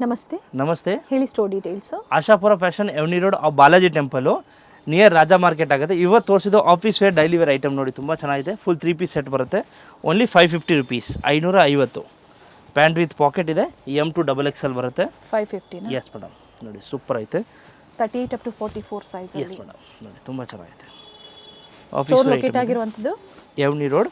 ನಮಸ್ತೆ ನಮಸ್ತೆ. ಹೇಳಿ store details. Ashapura fashion Avenue Road Balaji temple near Raja market ಆಗುತ್ತೆ. ಇವತ್ತು ತೋರಿಸಿದ್ದು office wear daily wear item ನೋಡಿ, ತುಂಬ ಚೆನ್ನಾಗಿದೆ. ಫುಲ್ 3 ಪೀಸ್ ಸೆಟ್ ಬರುತ್ತೆ. Only 550 rupees, 550. Pant with pocket ಇದೆ. M2 XXL ಬರುತ್ತೆ. 550. ಎಸ್ ಮೇಡಮ್, ನೋಡಿ ಸೂಪರ್ ಐತೆ. 38 up to 44 size. Yes madam, ನೋಡಿ ತುಂಬ ಚೆನ್ನಾಗಿದೆ. ಸ್ಟೋರ್ ಲೊಕೇಟ್ ಆಗಿರುವಂಥದ್ದು Avenue Road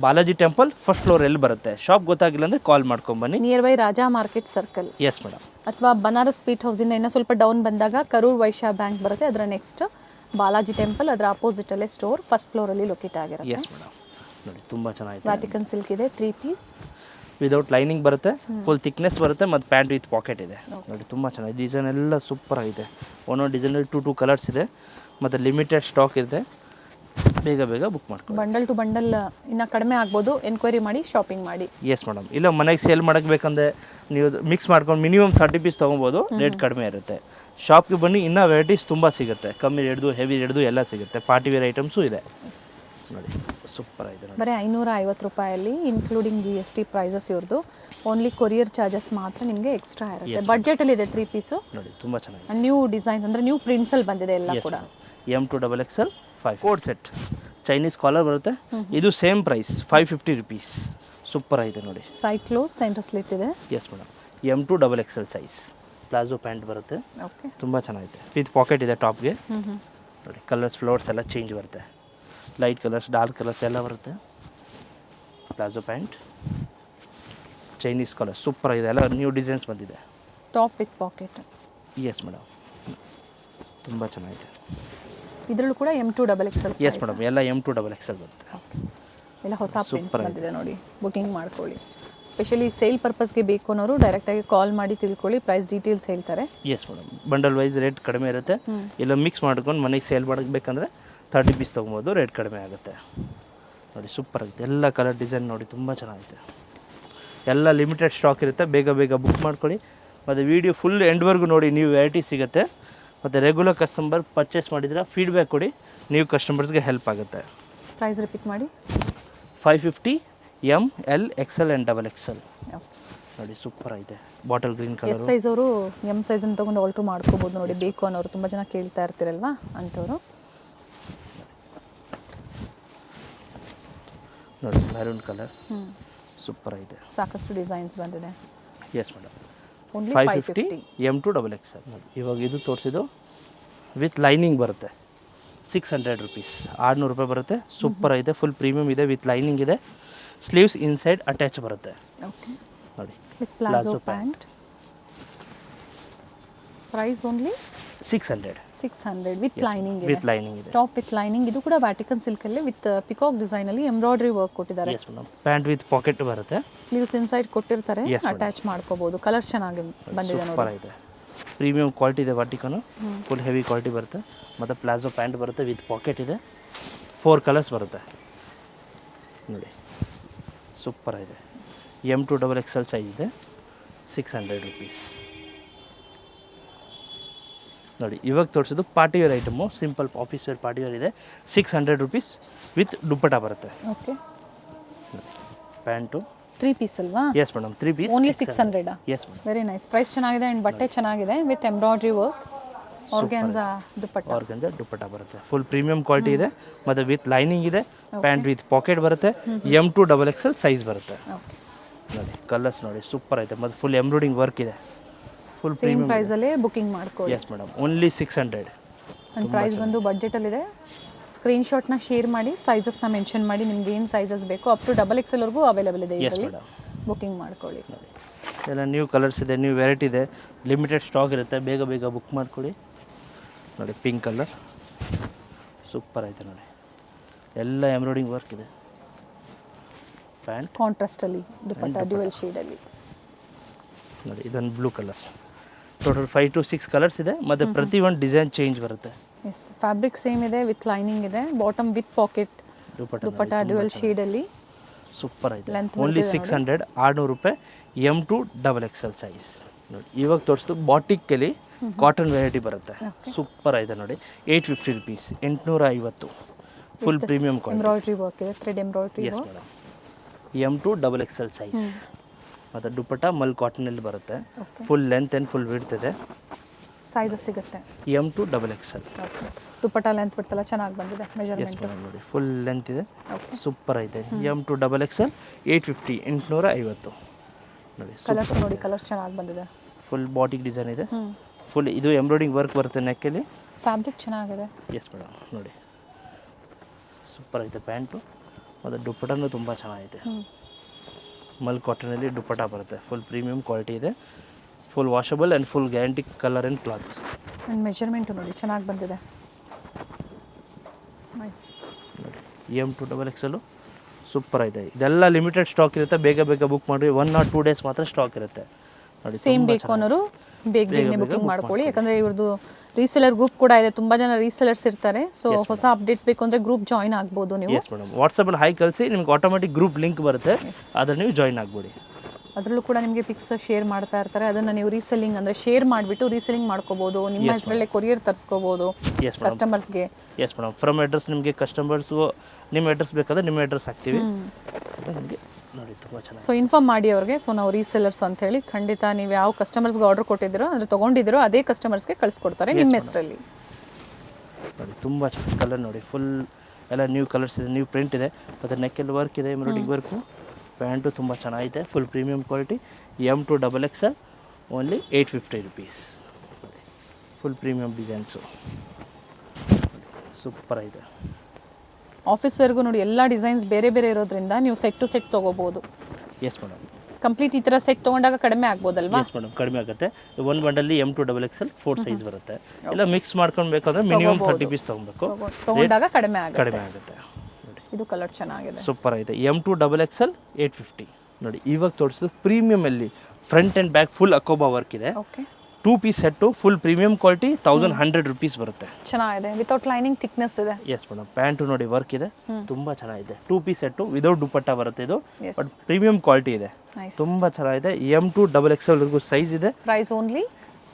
Balaji temple first floor ಎಲ್ಲಿ ಬರುತ್ತೆ. ಶಾಪ್ ಗೊತ್ತಾಗಿಲ್ಲ ಅಂದರೆ ಕಾಲ್ ಮಾಡ್ಕೊಂಬನ್ನಿ. Nearby Raja market circle. Yes madam. ಅಥವಾ ಬನಾರಸ್ ಸ್ವೀಟ್ ಹೌಸಿಂದ ಇನ್ನೂ ಸ್ವಲ್ಪ ಡೌನ್ ಬಂದಾಗ ಕರೂರ್ ವೈಶ್ಯ ಬ್ಯಾಂಕ್ ಬರುತ್ತೆ. ಅದರ ನೆಕ್ಸ್ಟ್ ಬಾಲಾಜಿ ಟೆಂಪಲ್, ಅದರ ಅಪೋಸಿಟಲ್ಲೇ ಸ್ಟೋರ್ ಫಸ್ಟ್ ಫ್ಲೋರಲ್ಲಿ ಲೊಕೇಟ್ ಆಗಿರುತ್ತೆ. ಎಸ್ ಮೇಡಮ್, ನೋಡಿ ತುಂಬ ಚೆನ್ನಾಗಿದೆ. ವ್ಯಾಟಿಕನ್ ಸಿಲ್ಕ್ ಇದೆ, 3 ಪೀಸ್ ವಿದೌಟ್ ಲೈನಿಂಗ್ ಬರುತ್ತೆ. ಫುಲ್ ಥಿಕ್ನೆಸ್ ಬರುತ್ತೆ ಮತ್ತು ಪ್ಯಾಂಟ್ ವಿತ್ ಪಾಕೆಟ್ ಇದೆ. ನೋಡಿ ತುಂಬ ಚೆನ್ನಾಗಿದೆ. ಡಿಸೈನ್ ಎಲ್ಲ ಸೂಪರ್ ಆಗಿದೆ. ಒಂದೊಂದು ಡಿಸೈನಲ್ಲಿ 2 ಕಲರ್ಸ್ ಇದೆ ಮತ್ತು ಲಿಮಿಟೆಡ್ ಸ್ಟಾಕ್ ಇದೆ. ಬೇಗ ಬುಕ್ ಮಾಡ್ಕೊಂಡು ಬಂಡಲ್ ಟು ಬಂಡಲ್ ಇನ್ನು ಕಡಿಮೆ ಆಗ್ಬೋದು. ಎನ್ಕ್ವೈರಿ ಮಾಡಿ ಶಾಪಿಂಗ್ ಮಾಡಿ. Yes madam. ಇಲ್ಲ ಮನೆಗೆ ಸೇಲ್ ಮಾಡೋಕ್ಕೆ ಬೇಕಂದರೆ ನೀವು ಮಿಕ್ಸ್ ಮಾಡ್ಕೊಂಡು ಮಿನಿಮಮ್ 30 ಪೀಸ್ ತೊಗೊಬೋದು. ರೇಟ್ ಕಡಿಮೆ ಇರುತ್ತೆ. ಶಾಪ್ಗೆ ಬನ್ನಿ, ಇನ್ನೂ ವೆರೈಟೀಸ್ ತುಂಬ ಸಿಗುತ್ತೆ. ಕಮ್ಮಿ ರೇಟ್ದು, ಹೆವಿ ರೇಟ್ದು ಎಲ್ಲ ಸಿಗುತ್ತೆ. ಪಾರ್ಟಿ ವೇರ್ ಐಟಮ್ಸು ಇದೆ. ನೋಡಿ ಸೂಪರ್ ಆಗಿದೆ. ಬರೀ 550 ರೂಪಾಯಲ್ಲಿ ಇನ್ಕ್ಲೂಡಿಂಗ್ GST ಪ್ರೈಸಸ್ ಇವ್ರದ್ದು. ಓನ್ಲಿ ಕೊರಿಯರ್ ಚಾರ್ಜಸ್ ಮಾತ್ರ ನಿಮಗೆ ಎಕ್ಸ್ಟ್ರಾ ಇರುತ್ತೆ. ಬಡ್ಜೆಟಲ್ಲಿ ಇದೆ 3 ಪೀಸು. ನೋಡಿ ತುಂಬ ಚೆನ್ನಾಗಿದೆ. ನ್ಯೂ ಡಿಸೈನ್ಸ್ ಅಂದರೆ ನ್ಯೂ ಪ್ರಿಂಟ್ಸಲ್ಲಿ ಬಂದಿದೆ ಎಲ್ಲ ಕೂಡ. M2 XXL 5 co-ord set Chinese collar ಬರುತ್ತೆ. ಇದು ಸೇಮ್ ಪ್ರೈಸ್ 550 ರುಪೀಸ್. ಸೂಪರ್ ಆಗಿದೆ ನೋಡಿ. ಸೈಕ್ಲೋಸ್ ಸೆಂಟರ್ ಸ್ಲಿಟ್ ಇದೆ. Yes madam. M2 XXL size palazzo pant ಬರುತ್ತೆ. ಓಕೆ, ತುಂಬ ಚೆನ್ನಾಗಿದೆ. ವಿತ್ ಪಾಕೆಟ್ ಇದೆ ಟಾಪ್ಗೆ. ನೋಡಿ ಕಲರ್ಸ್ ಫ್ಲೋರ್ಸ್ ಎಲ್ಲ ಚೇಂಜ್ ಬರುತ್ತೆ. ಲೈಟ್ ಕಲರ್ಸ್, ಡಾರ್ಕ್ ಕಲರ್ಸ್ ಎಲ್ಲ ಬರುತ್ತೆ. Palazzo pant Chinese colour super ಆಗಿದೆ. ಎಲ್ಲ ನ್ಯೂ ಡಿಸೈನ್ಸ್ ಬಂದಿದೆ. Top with packet. Yes madam, ತುಂಬ ಚೆನ್ನಾಗಿದೆ. ಇದರಲ್ಲೂ ಕೂಡ M2 XXL. ಎಸ್ ಮೇಡಮ್, ಎಲ್ಲ M2 XXL ಬರುತ್ತೆ. ಎಲ್ಲ ಹೊಸ ಪ್ರಿಂಟ್ಸ್ ಬಂದಿದೆ ನೋಡಿ. ಬುಕಿಂಗ್ ಮಾಡ್ಕೊಳ್ಳಿ. ಸ್ಪೆಷಲಿ ಸೇಲ್ ಪರ್ಪಸ್ಗೆ ಬೇಕು ಅನ್ನೋರು ಡೈರೆಕ್ಟಾಗಿ ಕಾಲ್ ಮಾಡಿ ತಿಳ್ಕೊಳ್ಳಿ. ಪ್ರೈಸ್ ಡೀಟೇಲ್ಸ್ ಹೇಳ್ತಾರೆ. Yes madam, bundle wise rate ಕಡಿಮೆ ಇರುತ್ತೆ. ಇಲ್ಲ ಮಿಕ್ಸ್ ಮಾಡ್ಕೊಂಡು ಮನೆಗೆ ಸೇಲ್ ಮಾಡಬೇಕಂದ್ರೆ 30 ಪೀಸ್ ತೊಗೊಬೋದು. ರೇಟ್ ಕಡಿಮೆ ಆಗುತ್ತೆ. ನೋಡಿ ಸೂಪರ್ ಆಗುತ್ತೆ. ಎಲ್ಲ ಕಲರ್ ಡಿಸೈನ್ ನೋಡಿ ತುಂಬ ಚೆನ್ನಾಗಿದೆ. ಎಲ್ಲ ಲಿಮಿಟೆಡ್ ಸ್ಟಾಕ್ ಇರುತ್ತೆ. ಬೇಗ ಬುಕ್ ಮಾಡ್ಕೊಳ್ಳಿ. ಮತ್ತು ವೀಡಿಯೋ ಫುಲ್ ಎಂಡ್ವರೆಗೂ ನೋಡಿ. ನೀವು ವೆರೈಟಿ ಸಿಗುತ್ತೆ. ಮತ್ತು ರೆಗ್ಯುಲರ್ ಕಸ್ಟಮರ್ ಪರ್ಚೇಸ್ ಮಾಡಿದ್ರೆ ಫೀಡ್ಬ್ಯಾಕ್ ಕೊಡಿ. ನೀವು ಕಸ್ಟಮರ್ಸ್ಗೆ ಹೆಲ್ಪ್ ಆಗುತ್ತೆ. ಪ್ರೈಸ್ ರಿಪೀಟ್ ಮಾಡಿ. 550 M, L, XL and XXL. ನೋಡಿ ಸೂಪರ್ ಆಗಿದೆ. Bottle green colour. S size ಅವರು M ಸೈಜನ್ನು ತೊಗೊಂಡು ಆಲ್ಟ್ರು ಮಾಡ್ಕೋಬೋದು ನೋಡಿ. ಬೇಕು ಅನ್ನೋರು ತುಂಬ ಜನ ಕೇಳ್ತಾ ಇರ್ತೀರಲ್ವಾ ಅಂಥವ್ರು. ನೋಡಿ ಮೆರೂನ್ ಕಲರ್ ಸೂಪರ್ ಆಗಿದೆ. ಸಾಕಷ್ಟು ಡಿಸೈನ್ಸ್ ಬಂದಿದೆ. S madam. Only 550 M2 XXL. ನೋಡಿ ಇವಾಗ ಇದು ತೋರಿಸಿದ್ದು ವಿತ್ ಲೈನಿಂಗ್ ಬರುತ್ತೆ. 600 ರುಪೀಸ್, 600 ರೂಪಾಯಿ ಬರುತ್ತೆ. ಸೂಪರ್ ಆಗಿದೆ. ಫುಲ್ ಪ್ರೀಮಿಯಮ್ ಇದೆ. ವಿತ್ ಲೈನಿಂಗ್ ಇದೆ. ಸ್ಲೀವ್ಸ್ ಇನ್ಸೈಡ್ ಅಟ್ಯಾಚ್ ಬರುತ್ತೆ. ಓಕೆ, ನೋಡಿ with palazzo pant. Price only 600 with lining ಇದೆ. ವಿತ್ ಲೈನಿಂಗ್ ಇದೆ. Top with lining. ಇದು ಕೂಡ ವ್ಯಾಟಿಕನ್ ಸಿಲ್ಕಲ್ಲಿ ವಿತ್ ಪಿಕಾಕ್ ಡಿಸೈನಲ್ಲಿ ಎಂಬ್ರಾಯ್ಡ್ರಿ ವರ್ಕ್ ಕೊಟ್ಟಿದ್ದಾರೆ. Yes madam. Pant with pocket ಬರುತ್ತೆ. ಸ್ಲೀವ್ಸ್ ಇನ್ಸೈಡ್ ಕೊಟ್ಟಿರ್ತಾರೆ, ಅಟ್ಯಾಚ್ ಮಾಡ್ಕೋಬಹುದು. ಕಲರ್ಸ್ ಚೆನ್ನಾಗಿ ಬಂದಿದೆ ನೋಡಿ. ಸೂಪರ್ ಆಗಿದೆ. ಪ್ರೀಮಿಯಂ ಕ್ವಾಲಿಟಿ ಇದೆ. ವಾಟಿಕನು ಫುಲ್ ಹೆವಿ ಕ್ವಾಲಿಟಿ ಬರುತ್ತೆ. ಮತ್ತು ಪ್ಲಾಜೋ ಪ್ಯಾಂಟ್ ಬರುತ್ತೆ ವಿತ್ ಪಾಕೆಟ್ ಇದೆ. 4 ಕಲರ್ಸ್ ಬರುತ್ತೆ ನೋಡಿ. ಸೂಪರ್ ಆಗಿದೆ. M2 XXL ಸೈಜ್ ಇದೆ. 600 ರುಪೀಸ್. ನೋಡಿ ಇವಾಗ ತೋರಿಸೋದು party wear item. Simple office wear party wear ಇದೆ. 600 ರುಪೀಸ್ ವಿತ್ ದುಪ್ಪಟ ಬರುತ್ತೆ. ಓಕೆ, ಪ್ಯಾಂಟು 3 ಪೀಸ್ ಅಲ್ವಾ? Yes madam, 3 piece only 600. Yes madam. Very nice. Price ಚೆನ್ನಾಗಿದೆ ಆ್ಯಂಡ್ ಬಟ್ಟೆ ಚೆನ್ನಾಗಿದೆ. With embroidery work, organza dupatta ಬರುತ್ತೆ. ಫುಲ್ ಪ್ರೀಮಿಯಂ ಕ್ವಾಲಿಟಿ ಇದೆ. ಮತ್ತು ವಿತ್ ಲೈನಿಂಗ್ ಇದೆ. ಪ್ಯಾಂಟ್ ವಿತ್ ಪಾಕೆಟ್ ಬರುತ್ತೆ. M2 XXL ಸೈಜ್ ಬರುತ್ತೆ. ನೋಡಿ ಕಲರ್ಸ್ ನೋಡಿ ಸೂಪರ್ ಐತೆ. ಮತ್ತು ಫುಲ್ ಎಂಬ್ರಾಯ್ಡಿಂಗ್ ವರ್ಕ್ ಇದೆ. ಫುಲ್ ಸೇಮ್ ಪ್ರೈಸಲ್ಲೇ ಬುಕಿಂಗ್ ಮಾಡ್ಕೊಳ್ಳಿ. Yes madam, only 600. And price ಬಂದು ಬಡ್ಜೆಟಲ್ಲಿದೆ. ಸ್ಕ್ರೀನ್ಶಾಟ್ನ ಶೇರ್ ಮಾಡಿ, ಸೈಜಸ್ನ ಮೆನ್ಷನ್ ಮಾಡಿ. ನಿಮ್ಗೆ ಏನು ಸೈಜಸ್ ಬೇಕು ಅಪ್ ಟು XXL ವರೆಗೂ ಅವೈಲೇಬಲ್ ಇದೆ. ಬುಕಿಂಗ್ ಮಾಡ್ಕೊಳ್ಳಿ. ಎಲ್ಲ ನ್ಯೂ ಕಲರ್ಸ್ ಇದೆ, ನ್ಯೂ ವೆರೈಟಿ ಇದೆ. ಲಿಮಿಟೆಡ್ ಸ್ಟಾಕ್ ಇರುತ್ತೆ. ಬೇಗ ಬುಕ್ ಮಾಡ್ಕೊಳ್ಳಿ. ನೋಡಿ ಪಿಂಕ್ ಕಲರ್ ಸೂಪರ್ ಐತೆ ನೋಡಿ. ಎಲ್ಲ ಎಂಬ್ರಾಯ್ಡಿಂಗ್ ವರ್ಕ್ ಇದೆ. ಪ್ಯಾಂಟ್ ಕಾಂಟ್ರಾಸ್ಟಲ್ಲಿ, ದುಪ್ಪಟ್ಟ ಡ್ಯುಯಲ್ ಶೇಡಲ್ಲಿ. ನೋಡಿ ಇದೊಂದು blue colour. Total 5 to 6 colours ಇದೆ. ಮತ್ತು ಪ್ರತಿ ಒಂದು ಡಿಸೈನ್ ಚೇಂಜ್ ಬರುತ್ತೆ. ಎಸ್, ಫ್ಯಾಬ್ರಿಕ್ ಸೇಮ್ ಇದೆ. ವಿತ್ ಲೈನಿಂಗ್ ಇದೆ. Bottom with pocket dupatta dual ಶೇಡಲ್ಲಿ. ಸೂಪರ್ ಆಗಿದೆ. ಓನ್ಲಿ 600, 600 ರೂಪಾಯಿ. M2 XXL size. ನೋಡಿ ಇವಾಗ ತೋರಿಸ್ತು ಬಾಟಿಕ್ಕಲ್ಲಿ ಕಾಟನ್ ವೆರೈಟಿ ಬರುತ್ತೆ. ಸೂಪರ್ ಆಗಿದೆ ನೋಡಿ. 850 rupees, 850. Full premium quality. Embroidery work ಇದೆ. Thread embroidery. S madam. M2 XXL size. ಮತ್ತು ದುಪ್ಪಟ್ಟ ಮಲ್ ಕಾಟನಲ್ಲಿ ಬರುತ್ತೆ. Full length and full width ಇದೆ. ಸೈಜಸ್ ಸಿಗುತ್ತೆ M2XXL. ಓಕೆ. ದುಪ್ಪಟ್ಟ ಲೆಂತ್ ಬಿಡ್ತಲ್ಲ ಚೆನ್ನಾಗಿ ಬಂದಿದೆ ಮೆಜರ್ಮೆಂಟ್. ನೋಡಿ ಫುಲ್ ಲೆಂತ್ ಇದೆ, ಸೂಪರ್ ಐತೆ. M2XXL 850 850 ನೋಡಿ. ಕಲರ್ಸ್ ನೋಡಿ, ಕಲರ್ಸ್ ಚೆನ್ನಾಗಿ ಬಂದಿದೆ. ಫುಲ್ ಬಾಟಿಕ್ ಡಿಸೈನ್ ಇದೆ, ಫುಲ್ ಇದು ಎಂಬ್ರಾಯ್ಡಿಂಗ್ ವರ್ಕ್ ಬರುತ್ತೆ ನೆಕ್ಕಲ್ಲಿ. ಫ್ಯಾಬ್ರಿಕ್ ಚೆನ್ನಾಗಿದೆ. ಎಸ್ ಮೇಡಮ್ ನೋಡಿ ಸೂಪರ್ ಐತೆ ಪ್ಯಾಂಟು. ಮತ್ತು ದುಪ್ಪಟ್ಟನೂ ತುಂಬ ಚೆನ್ನಾಗಿದೆ. ಮಲ್ ಕಾಟನಲ್ಲಿ ದುಪ್ಪಟ್ಟ ಬರುತ್ತೆ, ಫುಲ್ ಪ್ರೀಮಿಯಂ ಕ್ವಾಲಿಟಿ ಇದೆ, full washable and full guarantee colour and cloth. And measurement ನೋಡಿ ಚೆನ್ನಾಗಿ ಬಂದಿದೆ. ನೈಸ್ ನೋಡಿ M2XXL ಸೂಪರ್ ಐತೆ. ಇದೆಲ್ಲ ಲಿಮಿಟೆಡ್ ಸ್ಟಾಕ್ ಇರುತ್ತೆ, ಬೇಗ ಬೇಗ ಬುಕ್ ಮಾಡಿ. 1 or 2 ಡೇಸ್ ಮಾತ್ರ ಸ್ಟಾಕ್ ಇರುತ್ತೆ ನೋಡಿ. ಸೇಮ್ ಬೇಕು ಅನ್ನೋರು ಬೇಗನೆ ಬುಕಿಂಗ್ ಮಾಡ್ಕೊಳ್ಳಿ, ಯಾಕಂದರೆ ಇವ್ರದ್ದು ರೀಸೆಲರ್ ಗ್ರೂಪ್ ಕೂಡ ಇದೆ, ತುಂಬ ಜನ ರೀಸೆಲರ್ಸ್ ಇರ್ತಾರೆ. ಸೊ ಹೊಸ ಅಪ್ಡೇಟ್ಸ್ ಬೇಕು ಅಂದರೆ ಗ್ರೂಪ್ ಜಾಯಿನ್ ಆಗ್ಬೋದು ನೀವು. ಎಸ್ ಮೇಡಮ್, ವಾಟ್ಸಪ್ಪಲ್ಲಿ ಹಾಯ್ ಕಳಿಸಿ, ನಿಮ್ಗೆ ಆಟೋಮೆಟಿಕ್ ಗ್ರೂಪ್ ಲಿಂಕ್ ಬರುತ್ತೆ, ಅದ್ರಲ್ಲಿ ನೀವು ಜಾಯಿನ್ ಆಗ್ಬಿಡಿ. ಅದರಲ್ಲೂ ಕೂಡ ನಿಮಗೆ ಪಿಕ್ಸ್ ಶೇರ್ ಮಾಡ್ತಾ ಇರ್ತಾರೆ, ಅದನ್ನು ನೀವು ರೀಸೆಲ್ಲಿಂಗ್ ಅಂದರೆ ಶೇರ್ ಮಾಡಿಬಿಟ್ಟು ರೀಸೆಲ್ಲಿಂಗ್ ಮಾಡ್ಕೋಬೋದು. ನಿಮ್ಮ ಹೆಸರಲ್ಲೇ ಕೊರಿಯರ್ ತರಿಸ್ಕೋಬೋದು ಕಸ್ಟಮರ್ಸ್ಗೆ. ಎಸ್ ಮೇಡಮ್, ಫ್ರಮ್ ಅಡ್ರೆಸ್ ನಿಮಗೆ ಕಸ್ಟಮರ್ಸು ನಿಮ್ಮ ಅಡ್ರೆಸ್ ಬೇಕಾದ್ರೆ ನಿಮ್ಮ ಅಡ್ರೆಸ್ ಹಾಕ್ತೀವಿ ನಿಮಗೆ ನೋಡಿ. ತುಂಬ ಚೆನ್ನಾಗಿ ಸೊ ಇನ್ಫಾರ್ಮ್ ಮಾಡಿ ಅವ್ರಿಗೆ. ಸೊ ನಾವು ರೀಸೆಲ್ಲರ್ಸ್ ಅಂತ ಹೇಳಿ ಖಂಡಿತ ನೀವು ಯಾವ ಕಸ್ಟಮರ್ಸ್ಗೆ ಆರ್ಡರ್ ಕೊಟ್ಟಿದ್ದೀರೋ ಅಂದರೆ ತೊಗೊಂಡಿದ್ದೀರೋ ಅದೇ ಕಸ್ಟಮರ್ಸ್ಗೆ ಕಳಿಸ್ಕೊಡ್ತಾರೆ ನಿಮ್ಮ ಹೆಸರಲ್ಲಿ. ನೋಡಿ ತುಂಬ ಚೆನ್ನಾಗಿ ಕಲರ್ ನೋಡಿ, ಫುಲ್ ಎಲ್ಲ ನ್ಯೂ ಕಲರ್ಸ್ ಇದೆ, ನ್ಯೂ ಪ್ರಿಂಟ್ ಇದೆ, ಮತ್ತು ನೆಕ್ಕಲ್ಲಿ ವರ್ಕ್ ಇದೆ, ಎಂಬ್ರಾಯ್ಡಿಂಗ್ ವರ್ಕು. ಪ್ಯಾಂಟು ತುಂಬ ಚೆನ್ನಾಗಿದೆ, full premium quality. M2XXL only 850 rupees. Full premium designs super ಇದೆ. ಆಫೀಸ್ ವೇರ್ಗೂ ನೋಡಿ ಎಲ್ಲ ಡಿಸೈನ್ಸ್ ಬೇರೆ ಬೇರೆ ಇರೋದ್ರಿಂದ ನೀವು ಸೆಟ್ ಟು ಸೆಟ್ ತೊಗೋಬೋದು. ಎಸ್ ಮೇಡಮ್, ಕಂಪ್ಲೀಟ್ ಈ ಥರ ಸೆಟ್ ತೊಗೊಂಡಾಗ ಕಡಿಮೆ ಆಗ್ಬೋದಲ್ವಾ? ಎಸ್ ಮೇಡಮ್, ಕಡಿಮೆ ಆಗುತ್ತೆ. ಒಂದು ಬಂಡಲ್ಲಿ M2XXL 4 ಸೈಜ್ ಬರುತ್ತೆ. ಎಲ್ಲ ಮಿಕ್ಸ್ ಮಾಡ್ಕೊಂಡು ಬೇಕಂದ್ರೆ ಮಿನಿಮಮ್ 30 ಪೀಸ್ ತೊಗೊಬೇಕು, ತೊಗೊಂಡಾಗ ಕಡಿಮೆ ಆಗುತ್ತೆ. ಇದು ಕಲರ್ ಚೆನ್ನಾಗಿದೆ, ಸೂಪರ್ ಐತೆ. M2XXL 850 ನೋಡಿ. ಇವಾಗ ತೋರಿಸಿದ್ದು ಪ್ರೀಮಿಯಮಲ್ಲಿ ಫ್ರಂಟ್ ಆ್ಯಂಡ್ ಬ್ಯಾಕ್ ಫುಲ್ ಅಕೋಬಾ ವರ್ಕ್ ಇದೆ. Okay. 2 piece set full premium quality 1100 rupees ಬರುತ್ತೆ. ಚೆನ್ನಾಗಿದೆ, ವಿತೌಟ್ ಲೈನಿಂಗ್ ಥಿಕ್ನೆಸ್ ಇದೆ. ಎಸ್ ಮೇಡಮ್, ಪ್ಯಾಂಟು ನೋಡಿ ವರ್ಕ್ ಇದೆ, ತುಂಬ ಚೆನ್ನಾಗಿದೆ. 2 ಪೀಸ್ ಸೆಟ್ಟು ವಿದೌಟ್ ದುಪ್ಪಟ್ಟ ಬರುತ್ತೆ ಇದು, ಬಟ್ ಪ್ರೀಮಿಯಂ ಕ್ವಾಲಿಟಿ ಇದೆ, ತುಂಬ ಚೆನ್ನಾಗಿದೆ. M2XXL ವರೆಗೂ ಸೈಜ್ ಇದೆ. Price only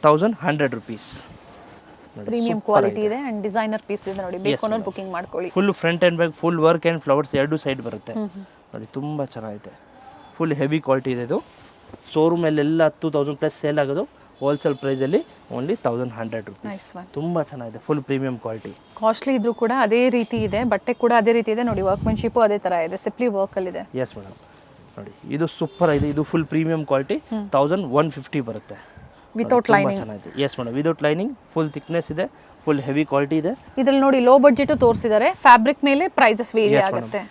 1100 rupees. Premium quality ಇದೆ ಅಂಡ್ ಡಿಸೈನರ್ ಪೀಸ್ ಇದೆ ನೋಡಿ. ಬೇಕು ಅನ್ನೋರು ಬುಕಿಂಗ್ ಮಾಡ್ಕೊಳ್ಳಿ. Full front and back full work and flowers ಎರಡು ಸೈಡ್ ಬರುತ್ತೆ ನೋಡಿ, ತುಂಬ ಚೆನ್ನಾಗಿದೆ. ಫುಲ್ ಹೆವಿ ಕ್ವಾಲಿಟಿ ಇದೆ ಇದು. ಶೋರೂಮಲ್ಲೆಲ್ಲ 2000 ಪ್ಲಸ್ ಸೇಲ್ ಆಗೋದು, ಹೋಲ್ಸೇಲ್ ಪ್ರೈಸಲ್ಲಿ ಓನ್ಲಿ 1100 ರುಪೀಸ್. ತುಂಬ ಚೆನ್ನಾಗಿದೆ, ಫುಲ್ ಪ್ರೀಮಿಯಂ ಕ್ವಾಲಿಟಿ. ಕಾಸ್ಟ್ಲಿ ಇದ್ರೂ ಕೂಡ ಅದೇ ರೀತಿ ಇದೆ, ಬಟ್ಟೆ ಕೂಡ ಅದೇ ರೀತಿ ಇದೆ ನೋಡಿ. ವರ್ಕ್ಮೆನ್ಶಿಪ್ಪು ಅದೇ ಥರ ಇದೆ, ಸಿಂಪ್ಲಿ ವರ್ಕಲ್ಲಿದೆ. ಎಸ್ ಮೇಡಮ್ ನೋಡಿ, ಇದು ಸೂಪರ್ ಇದೆ. ಇದು ಫುಲ್ ಪ್ರೀಮಿಯಂ ಕ್ವಾಲಿಟಿ 1150 ಬರುತ್ತೆ ವಿತೌಟ್ ಲೈನಿಂಗ್. ಚೆನ್ನಾಗಿದೆ. Yes madam, without lining, full thickness ಇದೆ, ಫುಲ್ ಹೆವಿ ಕ್ವಾಲಿಟಿ ಇದೆ. ಇದ್ರಲ್ಲಿ ನೋಡಿ ಲೋ ಬಡ್ಜೆಟ್ ತೋರಿಸಿದ್ದಾರೆ, ಫ್ಯಾಬ್ರಿಕ್ ಮೇಲೆ ಪ್ರೈಸಸ್ ವೇರಿ ಆಗುತ್ತೆ.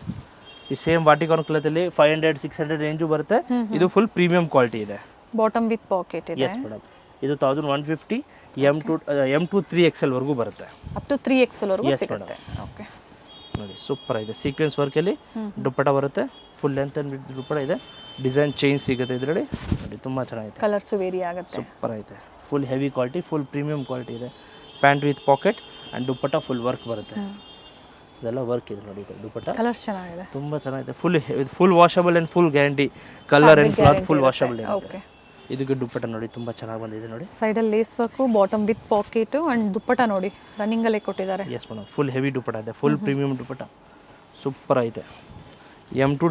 ಈ ಸೇಮ್ ವಾಟಿಕಾನ್ ಕ್ಲಾತಲ್ಲಿ 500-600 ರೇಂಜು ಬರುತ್ತೆ. ಇದು ಫುಲ್ ಪ್ರೀಮಿಯಂ ಕ್ವಾಲಿಟಿ ಇದೆ. ಬಾಟಮ್ ವಿತ್ ಪಾಕೆಟ್ ಇದೆ. ಎಸ್ ಮೇಡಮ್, ಇದು 1150. M2 ವರೆಗೂ ಬರುತ್ತೆ, ಅಪ್ ಟು 3XL ವರೆಗೂ ಸಿಗುತ್ತೆ. ಓಕೆ ನೋಡಿ, ಸೂಪರ್ ಇದೆ. ಸೀಕ್ವೆನ್ಸ್ ವರ್ಕಲ್ಲಿ ದುಪ್ಪಟ್ಟ ಬರುತ್ತೆ, ಫುಲ್ ಲೆಂತ್ ಆ್ಯಂಡ್ ದುಪ್ಪಟ್ಟ ಇದೆ. ಡಿಸೈನ್ ಚೇಂಜ್ ಸಿಗುತ್ತೆ ಇದರಲ್ಲಿ ನೋಡಿ, ತುಂಬ ಚೆನ್ನಾಗಿದೆ. ಕಲರ್ಸು ವೇರಿ ಆಗುತ್ತೆ. ಸೂಪರ್ ಐತೆ, full heavy quality, full premium quality ಇದೆ. Pant with pocket and dupatta full work ಬರುತ್ತೆ. ಇದೆಲ್ಲ ವರ್ಕ್ ಇದೆ ನೋಡಿ, ಇದು ದುಪ್ಪಟ್ಟ ಕಲರ್ಸ್ ಚೆನ್ನಾಗಿದೆ, ತುಂಬ ಚೆನ್ನಾಗಿದೆ. Full washable and full guarantee colour and cloth full washable ಇರುತ್ತೆ. ಇದಕ್ಕೆ ದುಪ್ಪಟ್ಟ ನೋಡಿ, ತುಂಬ ಚೆನ್ನಾಗಿ ಬಂದಿದೆ ನೋಡಿ. ಸೈಡಲ್ಲಿ lace work, bottom with pocket and dupatta ನೋಡಿ ರನ್ನಿಂಗಲ್ಲೇ ಕೊಟ್ಟಿದ್ದಾರೆ. Yes madam, full heavy dupatta ಇದೆ, ಫುಲ್ ಪ್ರೀಮಿಯಂ ದುಪ್ಪಟ್ಟ ಸೂಪರ್ ಐತೆ. M2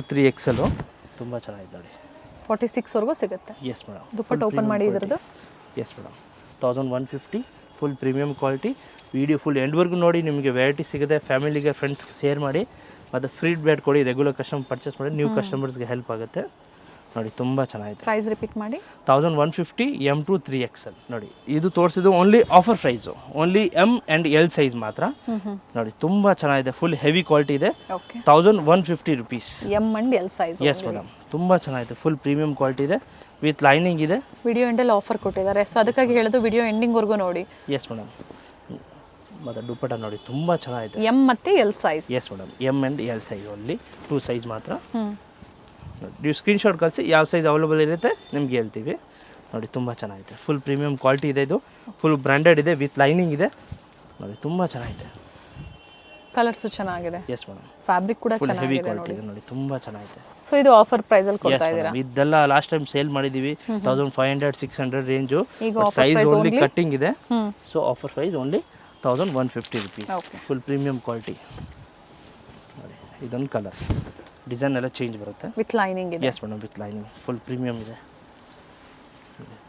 ತುಂಬ ಚೆನ್ನಾಗಿದೆ ನೋಡಿ. 46 ವರೆಗೂ ಸಿಗುತ್ತೆ. ಎಸ್ ಮೇಡಮ್, ದುಪ್ಪಟ್ಟ ಓಪನ್ ಮಾಡಿ ಇದ್ರದ್ದು. Yes madam, 1150 full premium quality. Video full ಎಂಡ್ವರೆಗೂ ನೋಡಿ, ನಿಮಗೆ ವೆರೈಟಿ ಸಿಗುತ್ತೆ. ಫ್ಯಾಮಿಲಿಗೆ ಫ್ರೆಂಡ್ಸ್ಗೆ ಶೇರ್ ಮಾಡಿ, ಮತ್ತು ಫ್ರೀ ಬ್ಯಾಟ್ ಕೊಡಿ. ರೆಗ್ಯುಲರ್ ಕಸ್ಟಮರ್ ಪರ್ಚೇಸ್ ಮಾಡಿ, ನ್ಯೂ ಕಸ್ಟಮರ್ಸ್ಗೆ ಹೆಲ್ಪ್ ಆಗುತ್ತೆ ನೋಡಿ. ತುಂಬ ಚೆನ್ನಾಗಿದೆ. ಪ್ರೈಸ್ ರಿಪೀಟ್ ಮಾಡಿ. 1150 M2 ನೋಡಿ. ಇದು ತೋರಿಸಿದ್ದು only offer price, only M and L size ಮಾತ್ರ ನೋಡಿ. ತುಂಬ ಚೆನ್ನಾಗಿದೆ, ಫುಲ್ ಹೆವಿ ಕ್ವಾಲಿಟಿ ಇದೆ. 1150 rupees M and L size. Yes madam, ತುಂಬ ಚೆನ್ನಾಗಿದೆ, ಫುಲ್ ಪ್ರೀಮಿಯಂ ಕ್ವಾಲಿಟಿ ಇದೆ, ವಿತ್ ಲೈನಿಂಗ್ ಇದೆ. ವಿಡಿಯೋ ಎಂಡಲ್ಲಿ ಆಫರ್ ಕೊಟ್ಟಿದ್ದಾರೆ, ಸೊ ಅದಕ್ಕಾಗಿ ಹೇಳೋದು ವಿಡಿಯೋ ಎಂಡಿಂಗ್ವರೆಗೂ ನೋಡಿ. ಎಸ್ ಮೇಡಮ್, ಮತ್ತು ದುಪ್ಪಟ್ಟ ನೋಡಿ, ತುಂಬ ಚೆನ್ನಾಗಿದೆ. M ಮತ್ತು L size. Yes madam, M and L size only 2 size ಮಾತ್ರ. ನೀವು ಸ್ಕ್ರೀನ್ಶಾಟ್ ಕಳಿಸಿ, ಯಾವ ಸೈಜ್ ಅವೈಲೇಬಲ್ ಇರುತ್ತೆ ನಿಮ್ಗೆ ಹೇಳ್ತೀವಿ ನೋಡಿ. ತುಂಬ ಚೆನ್ನಾಗಿದೆ, ಫುಲ್ ಪ್ರೀಮಿಯಂ ಕ್ವಾಲಿಟಿ ಇದೆ. ಇದು ಫುಲ್ ಬ್ರ್ಯಾಂಡೆಡ್ ಇದೆ, ವಿತ್ ಲೈನಿಂಗ್ ಇದೆ ನೋಡಿ. ತುಂಬ ಚೆನ್ನಾಗಿದೆ, ಕಲರ್ಸು ಚೆನ್ನಾಗಿದೆ. ಎಸ್ ಮೇಡಮ್, ಫ್ಯಾಬ್ರಿಕ್ ಕೂಡ ಫುಲ್ ಹೆವಿ ಚೆನ್ನಾಗಿದೆ ಕ್ವಾಲಿಟಿ ಇದೆ ನೋಡಿ, ತುಂಬ ಚೆನ್ನಾಗಿದೆ. ಸೊ ಇದು ಆಫರ್ ಪ್ರೈಸಲ್ಲಿ ಕೊಡ್ತಾ ಇದ್ದೀರಾ? ಇದೆಲ್ಲ ಲಾಸ್ಟ್ ಟೈಮ್ ಸೇಲ್ ಮಾಡಿದ್ದೀವಿ 1500-600 ರೇಂಜು. ಸೈಜ್ ಓನ್ಲಿ ಕಟ್ಟಿಂಗ್ ಇದೆ, so offer price only 1150 rupees. Full premium quality ನೋಡಿ. ಇದೊಂದು ಕಲರ್ ಡಿಸೈನ್ ಎಲ್ಲ ಚೇಂಜ್ ಬರುತ್ತೆ. ವಿತ್ ಲೈನಿಂಗ್ ಇದೆ. Yes madam, with lining full premium ಇದೆ,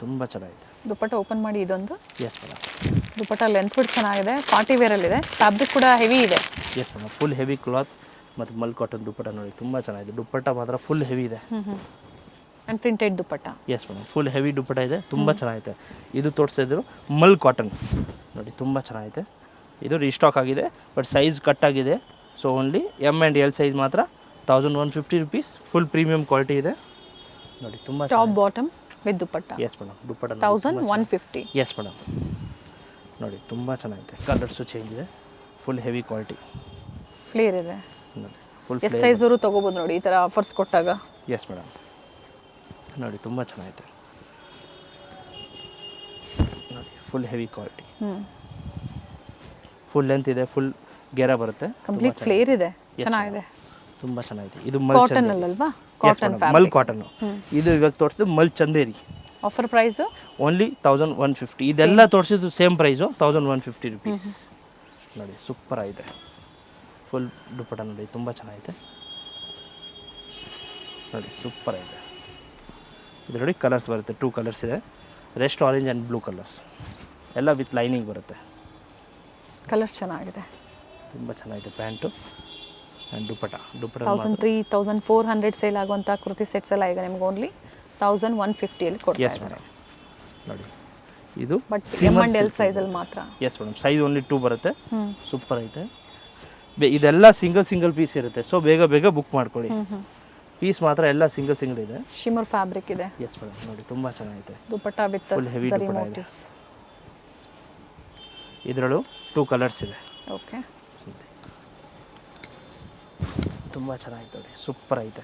ತುಂಬ ಚೆನ್ನಾಗಿದೆ. ದುಪ್ಪಟ್ಟ ಓಪನ್ ಮಾಡಿ ಇದೊಂದು. ಎಸ್ ಮೇಡಮ್, ದುಪ್ಪಟ್ಟ ಲೆಂತ್ ಕೂಡ ಚೆನ್ನಾಗಿದೆ, ಪಾರ್ಟಿ ವೇರಲ್ಲಿದೆ, ಫ್ಯಾಬ್ರಿಕ್ ಕೂಡ ಹೆವಿ ಇದೆ. Yes madam, full heavy cloth ಮತ್ತು ಮಲ್ ಕಾಟನ್ ದುಪ್ಪಟ್ಟ ನೋಡಿ ತುಂಬ ಚೆನ್ನಾಗಿದೆ. ದುಪ್ಪಟ್ಟ ಮಾತ್ರ ಫುಲ್ ಹೆವಿ ಇದೆ. And printed dupatta. Yes madam, full heavy dupatta ಇದೆ, ತುಂಬ ಚೆನ್ನಾಗಿದೆ. ಇದು ತೋರಿಸ್ತಿದ್ರು ಮಲ್ ಕಾಟನ್ ನೋಡಿ, ತುಂಬ ಚೆನ್ನಾಗಿದೆ. ಇದು ರೀಸ್ಟಾಕ್ ಆಗಿದೆ, ಬಟ್ ಸೈಜ್ ಕಟ್ ಆಗಿದೆ. So only M and L size ಮಾತ್ರ 1150 rupees. ಫುಲ್ ಪ್ರೀಮಿಯಮ್ ಕ್ವಾಲಿಟಿ ಇದೆ ನೋಡಿ, ತುಂಬ top bottom with dupatta. Yes madam, dupatta 1150. S madam ನೋಡಿ, ತುಂಬ ಚೆನ್ನಾಗಿದೆ. ಕಲರ್ಸು ಚೇಂಜ್ ಇದೆ, ಫುಲ್ ಹೆವಿ ಕ್ವಾಲಿಟಿ ಫ್ಲೇರ್ ಇದೆ ನೋಡಿ, ಫುಲ್ ಎಸ್ ಸೈಜ್ ಅವರು ತೊಗೋಬೋದು ನೋಡಿ ಈ ಥರ ಆಫರ್ಸ್ ಕೊಟ್ಟಾಗ. ಎಸ್ ಮೇಡಮ್ ನೋಡಿ, ತುಂಬ ಚೆನ್ನಾಗಿದೆ ನೋಡಿ, full heavy quality, full length ಇದೆ, ಫುಲ್ ಗೆರ ಬರುತ್ತೆ, ಕಂಪ್ಲೀಟ್ ಫ್ಲೇರ್ ಇದೆ, ಚೆನ್ನಾಗಿದೆ, ತುಂಬ ಚೆನ್ನಾಗಿದೆ. ಇದು ಕಾಟನ್ ಅಲ್ವಾ? ಕಾಟನ್ ಮಲ್ ಕಾಟನ್. ಇದು ಇವಾಗ ತೋರಿಸಿದ್ದು ಮಲ್ ಚಂದೇರಿ. Offer price only 1150. ಇದೆಲ್ಲ ತೋರಿಸಿದ್ದು ಸೇಮ್ ಪ್ರೈಸು 1150 rupees ನೋಡಿ, ಸೂಪರ್ ಆಗಿದೆ. ಫುಲ್ ದುಪ್ಪಟ್ಟ ನೋಡಿ, ತುಂಬ ಚೆನ್ನಾಗಿದೆ ನೋಡಿ, ಸೂಪರ್ ಆಗಿದೆ. ಇದರಲ್ಲಿ ಕಲರ್ಸ್ ಬರುತ್ತೆ, 2 ಕಲರ್ಸ್ ಇದೆ, rest orange and blue colours, ಎಲ್ಲ ವಿತ್ ಲೈನಿಂಗ್ ಬರುತ್ತೆ. ಕಲರ್ಸ್ ಚೆನ್ನಾಗಿದೆ, ತುಂಬ ಚೆನ್ನಾಗಿದೆ. ಪ್ಯಾಂಟು ಆ್ಯಂಡ್ ದುಪ್ಪಟ್ಟ 1300-1400 ಸೇಲ್ ಆಗುವಂಥ ಕುರ್ತಿ ಸೆಟ್ಸ್ ಎಲ್ಲ ಈಗ ನಿಮ್ಗೆ ಓನ್ಲಿ 1150 ಕೊಡ್ತಾ ಎಸ್ ಇದ್ದಾರೆ. ಮೇಡಮ್ ನೋಡಿ, ಇದು ಬಟ್ ಎಮ್ ಆ್ಯಂಡ್ ಎಲ್ ಸೈಜಲ್ಲಿ ಮಾತ್ರ. ಎಸ್ ಮೇಡಮ್, ಸೈಜ್ ಓನ್ಲಿ 2 ಬರುತ್ತೆ, ಸೂಪರ್ ಐತೆ. ಇದೆಲ್ಲ ಸಿಂಗಲ್ ಪೀಸ್ ಇರುತ್ತೆ, ಸೊ ಬೇಗ ಬೇಗ ಬುಕ್ ಮಾಡ್ಕೊಳ್ಳಿ. ಪೀಸ್ ಮಾತ್ರ ಎಲ್ಲ ಸಿಂಗಲ್ ಇದೆ. ಶಿಮರ್ ಫ್ಯಾಬ್ರಿಕ್ ಇದೆ. ಎಸ್ ಮೇಡಮ್ ನೋಡಿ, ತುಂಬ ಚೆನ್ನಾಗಿದೆ. ದುಪ್ಪಟ್ಟ ವಿತ್ ಫುಲ್ ಹೆವಿ ಜರಿ ದುಪ್ಪಟ್ಟ ಇದೆ. ಮೋಟಿವ್ಸ್. ಇದರಲ್ಲೂ 2 ಕಲರ್ಸ್ ಇದೆ, ಓಕೆ, ತುಂಬ ಚೆನ್ನಾಗಿದೆ ನೋಡಿ, ಸೂಪರ್ ಐತೆ.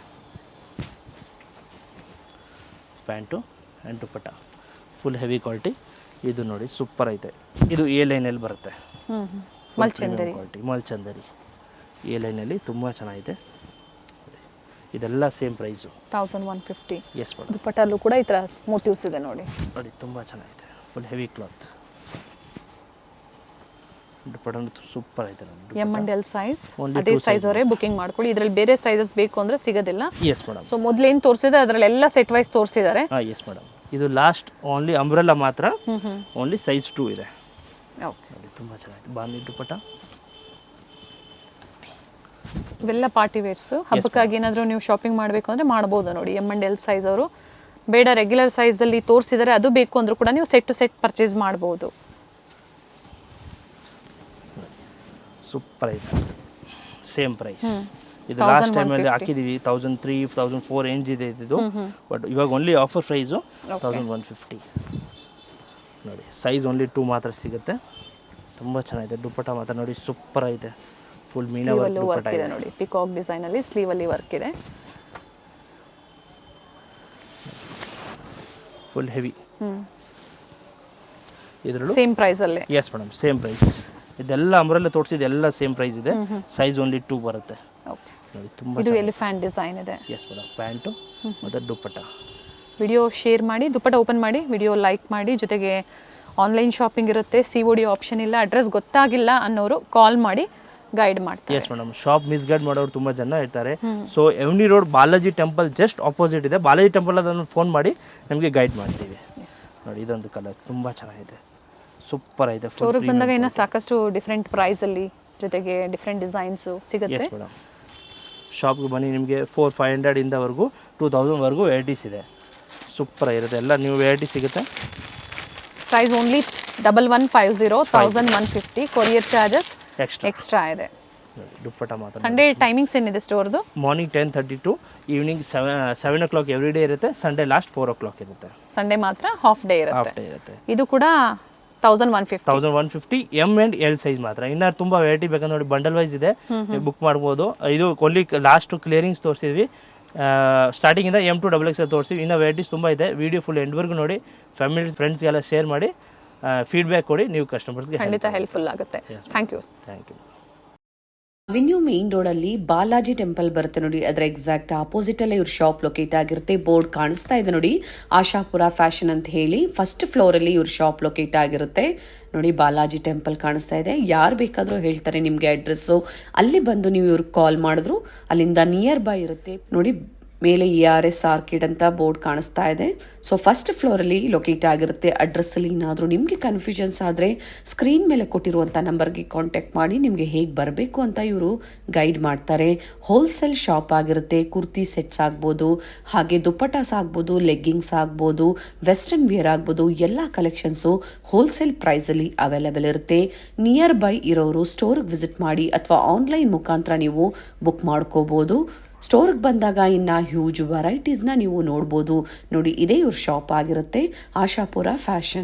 Pant and dupatta full heavy quality. ಇದು ನೋಡಿ, ಸೂಪರ್ ಐತೆ. ಇದು ಎ ಲೈನಲ್ಲಿ ಬರುತ್ತೆ, ಮಲ್ಚಂದರಿ ಕ್ವಾಲಿಟಿ, ಮಲ್ಚಂದರಿ ಎ ಲೈನಲ್ಲಿ ತುಂಬ ಚೆನ್ನಾಗಿದೆ. ಇದೆಲ್ಲ ಸೇಮ್ ಪ್ರೈಸು 1150. ಎಸ್ ಮೇಡಮ್, ದುಪ್ಪಟ್ಟಲ್ಲೂ ಕೂಡ ಈ ಥರ ಮೋಟಿವ್ಸ್ ಇದೆ ನೋಡಿ ನೋಡಿ, ತುಂಬ ಚೆನ್ನಾಗಿದೆ. ಫುಲ್ ಹೆವಿ ಕ್ಲಾತ್, ದುಪ್ಪಟ್ಟ ಸೂಪರ್ ಐತೆ ನೋಡಿ. M and L size, Only ಅದೇ 2 ಸೈಜ್ ಅವರೇ ಬುಕಿಂಗ್ ಮಾಡ್ಕೊಳ್ಳಿ. ಇದರಲ್ಲಿ ಬೇರೆ ಸೈಜಸ್ ಬೇಕು ಅಂದರೆ ಸಿಗೋದಿಲ್ಲ. ಎಸ್ ಮೇಡಮ್, ಸೊ ಮೊದಲೇನು ತೋರಿಸಿದ್ರೆ ಅದರಲ್ಲೆಲ್ಲ ಸೆಟ್ ವೈಸ್ ತೋರಿಸಿದ್ದಾರೆ. ಹಾಂ ಎಸ್ ಮೇಡಮ್, ಇದು ಲಾಸ್ಟ್ ಓನ್ಲಿ ಅಂಬ್ರೆಲಾ ಮಾತ್ರ, ಓನ್ಲಿ ಸೈಜ್ 2 ಇದೆ ಓಕೆ ನೋಡಿ, ತುಂಬ ಚೆನ್ನಾಗಿದೆ. ಬಾಂಧಿ ದುಪ್ಪಟ್ಟ ಇವೆಲ್ಲ ಪಾರ್ಟಿ ವೇರ್ಸು. ಹಬ್ಬಕ್ಕಾಗಿ ಏನಾದರೂ ನೀವು ಶಾಪಿಂಗ್ ಮಾಡಬೇಕು ಅಂದರೆ ಮಾಡ್ಬೋದು ನೋಡಿ. ಎಮ್ ಆ್ಯಂಡ್ ಎಲ್ ಸೈಜ್ ಅವರು ಬೇಡ ರೆಗ್ಯುಲರ್ ಸೈಜಲ್ಲಿ ತೋರಿಸಿದರೆ ಅದು ಬೇಕು ಅಂದರೂ ಕೂಡ ನೀವು ಸೆಟ್ ಟು ಸೆಟ್ ಪರ್ಚೇಸ್ ಮಾಡ್ಬೋದು. ಸೂಪರ್ ಐತೆ, ಸೇಮ್ ಪ್ರೈಸ್. ಇದು ಲಾಸ್ಟ್ ಟೈಮಲ್ಲಿ ಹಾಕಿದ್ದೀವಿ 1300-1400 ರೇಂಜ್ ಇದೆ ಇದು, ಬಟ್ ಇವಾಗ ಓನ್ಲಿ ಆಫರ್ ಪ್ರೈಸು 1150 ನೋಡಿ. ಸೈಜ್ ಓನ್ಲಿ 2 ಮಾತ್ರ ಸಿಗುತ್ತೆ, ತುಂಬ ಚೆನ್ನಾಗಿದೆ. ದುಪ್ಪಟ್ಟ ಮಾತ್ರ ನೋಡಿ, ಸೂಪರ್ ಐತೆ. ಫುಲ್ ಮೀನಾ ವರ್ಕ್ ಇದೆ ನೋಡಿ, ಪಿಕಾಕ್ ಡಿಸೈನಲ್ಲಿ ಸ್ಲೀವಲ್ಲಿ ವರ್ಕ್ ಇದೆ, ಫುಲ್ ಹೆವಿ. ಇದರಲ್ಲೂ ಸೇಮ್ ಪ್ರೈಸಲ್ಲೇ. Yes madam, same price. ಇದೆಲ್ಲ ಅಂಬ್ರೆಲ್ಲ ತೋರಿಸಿದ್ದು ಎಲ್ಲ ಸೇಮ್ ಪ್ರೈಸ್ ಇದೆ, ಸೈಜ್ ಓನ್ಲಿ 2 ಬರುತ್ತೆ ಓಕೆ ನೋಡಿ, ತುಂಬ. ಇದು ಎಲಿಫ್ಯಾಂಟ್ ಡಿಸೈನ್ ಇದೆ. ಎಸ್ ಮೇಡಮ್, ಪ್ಯಾಂಟು ಮತ್ತು ದುಪ್ಪಟ್ಟ. ವಿಡಿಯೋ ಶೇರ್ ಮಾಡಿ, ದುಪ್ಪಟ್ಟ ಓಪನ್ ಮಾಡಿ, ವಿಡಿಯೋ ಲೈಕ್ ಮಾಡಿ. ಜೊತೆಗೆ ಆನ್ಲೈನ್ ಶಾಪಿಂಗ್ ಇರುತ್ತೆ, COD ಆಪ್ಷನ್ ಇಲ್ಲ. ಅಡ್ರೆಸ್ ಗೊತ್ತಾಗಿಲ್ಲ ಅನ್ನೋರು ಕಾಲ್ ಮಾಡಿ ಗೈಡ್ ಮಾಡ್ತಾರೆ. ಎಸ್ ಮೇಡಮ್, ಶಾಪ್ ಮಿಸ್ಗೈಡ್ ಮಾಡೋರು ತುಂಬ ಜನ ಇರ್ತಾರೆ. So Avenue Road Balaji temple just opposite ಇದೆ. ಬಾಲಾಜಿ ಟೆಂಪಲ್ ಅದನ್ನು ಫೋನ್ ಮಾಡಿ ನಮಗೆ ಗೈಡ್ ಮಾಡ್ತೀವಿ ನೋಡಿ. ಇದೊಂದು ಕಲರ್ ತುಂಬ ಚೆನ್ನಾಗಿದೆ, ಸೂಪರ್ ಇದೆ. ಸ್ಟೋರಿಗೆ ಬಂದಾಗ ಇನ್ನೂ ಸಾಕಷ್ಟು ಡಿಫ್ರೆಂಟ್ ಪ್ರೈಸಲ್ಲಿ ಜೊತೆಗೆ ಡಿಫ್ರೆಂಟ್ ಡಿಸೈನ್ಸು ಸಿಗುತ್ತೆ. ಎಸ್ ಮೇಡಮ್, ಶಾಪ್ಗೆ ಬನ್ನಿ, ನಿಮಗೆ 400-500 ಇಂದವರೆಗೂ 2000ವರೆಗೂ ವೆರೈಟೀಸ್ ಇದೆ, ಸೂಪರ್ ಇರುತ್ತೆ. ಎಲ್ಲ ನೀವು ವೆರೈಟಿ ಸಿಗುತ್ತೆ. Price only 1150, 1150. Courier charges extra ಇದೆ. ದುಪ್ಪಟ್ಟ ಮಾತ್ರ. ಸಂಡೇ ಟೈಮಿಂಗ್ಸ್ ಏನಿದೆ ಸ್ಟೋರ್ದು? Morning 10:30 to evening 7 o'clock every day ಇರುತ್ತೆ. ಸಂಡೇ ಲಾಸ್ಟ್ 4 o'clock ಇರುತ್ತೆ. ಸಂಡೇ ಮಾತ್ರ ಹಾಫ್ ಡೇ ಇರುತ್ತೆ. ಇದು ಕೂಡ 1150 ಎಮ್ ಆ್ಯಂಡ್ ಎಲ್ ಸೈಜ್ ಮಾತ್ರ. ಇನ್ನು ತುಂಬ ವೆರೈಟಿ ಬೇಕಂದ್ರೆ ನೋಡಿ, ಬಂಡಲ್ ವೈಸ್ ಇದೆ, ನೀವು ಬುಕ್ ಮಾಡ್ಬೋದು. ಇದು ಓನ್ಲಿ ಲಾಸ್ಟ್ ಕ್ಲಿಯರಿಂಗ್ಸ್ ತೋರಿಸಿದ್ವಿ, ಸ್ಟಾರ್ಟಿಂಗಿಂದ M to XXL ತೋರಿಸಿದ್ವಿ. ಇನ್ನು ವೆರೈಟೀಸ್ ತುಂಬ ಇದೆ. ವಿಡಿಯೋ ಫುಲ್ ಎಂಡ್ವರೆಗೂ ನೋಡಿ, ಫ್ಯಾಮಿಲಿ ಫ್ರೆಂಡ್ಸ್ಗೆಲ್ಲ ಶೇರ್ ಮಾಡಿ, ಫೀಡ್ಬ್ಯಾಕ್ ಕೊಡಿ, ನೀವು ಕಸ್ಟಮರ್ಸ್ಗೆ ಖಂಡಿತ ಹೆಲ್ಪ್ಫುಲ್ ಆಗುತ್ತೆ. Thank you. Avenue main road ಅಲ್ಲಿ ಬಾಲಾಜಿ ಟೆಂಪಲ್ ಬರುತ್ತೆ ನೋಡಿ, ಅದರ ಎಕ್ಸಾಕ್ಟ್ ಆಪೋಸಿಟ್ ಅಲ್ಲೇ ಇವ್ರ ಶಾಪ್ ಲೊಕೇಟ್ ಆಗಿರುತ್ತೆ. ಬೋರ್ಡ್ ಕಾಣಿಸ್ತಾ ಇದೆ ನೋಡಿ, ಆಶಾಪುರ ಫ್ಯಾಷನ್ ಅಂತ ಹೇಳಿ. ಫಸ್ಟ್ ಫ್ಲೋರ್ ಅಲ್ಲಿ ಇವ್ರ ಶಾಪ್ ಲೊಕೇಟ್ ಆಗಿರುತ್ತೆ ನೋಡಿ. ಬಾಲಾಜಿ ಟೆಂಪಲ್ ಕಾಣಿಸ್ತಾ ಇದೆ. ಯಾರು ಬೇಕಾದರೂ ಹೇಳ್ತಾರೆ ನಿಮಗೆ ಅಡ್ರೆಸ್ಸು. ಅಲ್ಲಿ ಬಂದು ನೀವು ಇವ್ರಿಗೆ ಕಾಲ್ ಮಾಡಿದ್ರು ಅಲ್ಲಿಂದ ನಿಯರ್ ಬೈ ಇರುತ್ತೆ ನೋಡಿ. ಮೇಲೆ ERS ಆರ್ಕಿಡ್ ಅಂತ ಬೋರ್ಡ್ ಕಾಣಿಸ್ತಾ ಇದೆ. ಸೊ ಫಸ್ಟ್ ಫ್ಲೋರಲ್ಲಿ ಲೊಕೇಟ್ ಆಗಿರುತ್ತೆ. ಅಡ್ರೆಸ್ಸಲ್ಲಿ ಏನಾದರೂ ನಿಮಗೆ ಕನ್ಫ್ಯೂಷನ್ಸ್ ಆದರೆ ಸ್ಕ್ರೀನ್ ಮೇಲೆ ಕೊಟ್ಟಿರುವಂಥ ನಂಬರ್ಗೆ ಕಾಂಟ್ಯಾಕ್ಟ್ ಮಾಡಿ ನಿಮಗೆ ಹೇಗೆ ಬರಬೇಕು ಅಂತ ಇವರು ಗೈಡ್ ಮಾಡ್ತಾರೆ. ಹೋಲ್ಸೇಲ್ ಶಾಪ್ ಆಗಿರುತ್ತೆ. ಕುರ್ತಿ ಸೆಟ್ಸ್ ಆಗ್ಬೋದು, ಹಾಗೆ ದುಪ್ಪಟಾಸ್ ಆಗ್ಬೋದು, ಲೆಗ್ಗಿಂಗ್ಸ್ ಆಗ್ಬೋದು, ವೆಸ್ಟರ್ನ್ ವೇರ್ ಆಗ್ಬೋದು, ಎಲ್ಲ ಕಲೆಕ್ಷನ್ಸು ಹೋಲ್ಸೇಲ್ ಪ್ರೈಸಲ್ಲಿ ಅವೈಲೇಬಲ್ ಇರುತ್ತೆ. ನಿಯರ್ ಬೈ ಇರೋರು ಸ್ಟೋರ್ಗೆ ವಿಸಿಟ್ ಮಾಡಿ ಅಥವಾ ಆನ್ಲೈನ್ ಮುಖಾಂತರ ನೀವು ಬುಕ್ ಮಾಡ್ಕೋಬೋದು. ಸ್ಟೋರ್ಗೆ ಬಂದಾಗ ಇನ್ನು ಹ್ಯೂಜ್ ವೆರೈಟೀಸ್ನ ನೀವು ನೋಡ್ಬೋದು ನೋಡಿ. ಇದೇ ಇವ್ರ ಶಾಪ್ ಆಗಿರುತ್ತೆ, ಆಶಾಪುರ ಫ್ಯಾಷನ್.